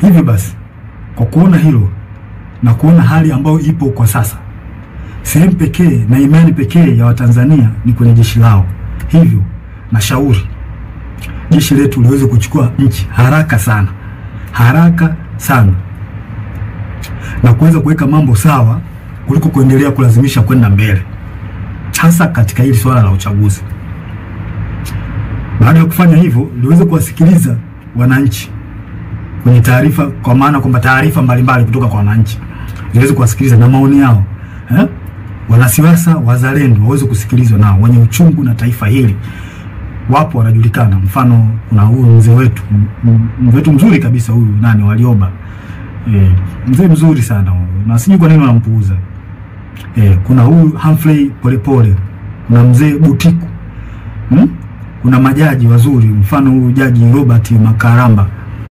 Hivyo basi, kwa kuona hilo na kuona hali ambayo ipo kwa sasa, sehemu pekee na imani pekee ya Watanzania ni kwenye jeshi lao. Hivyo nashauri jeshi letu liweze kuchukua nchi haraka sana na kuweza kuweka mambo sawa kuliko kuendelea kulazimisha kwenda mbele, hasa katika hili swala la uchaguzi. Baada ya kufanya hivyo, liweze kuwasikiliza wananchi kwenye taarifa, kwa maana kwamba taarifa mbalimbali kutoka kwa wananchi liweze kuwasikiliza na maoni yao. Wanasiasa wazalendo waweze kusikilizwa, nao wenye uchungu na taifa hili wapo, wanajulikana. Mfano kuna huyu mzee wetu mzuri kabisa, huyu Warioba, mzee mzuri sana huyu, na sijui kwa nini wanampuuza. Kuna huyu Humphrey Polepole, kuna mzee Butiku, kuna majaji wazuri, mfano huyu Jaji Robert Makaramba,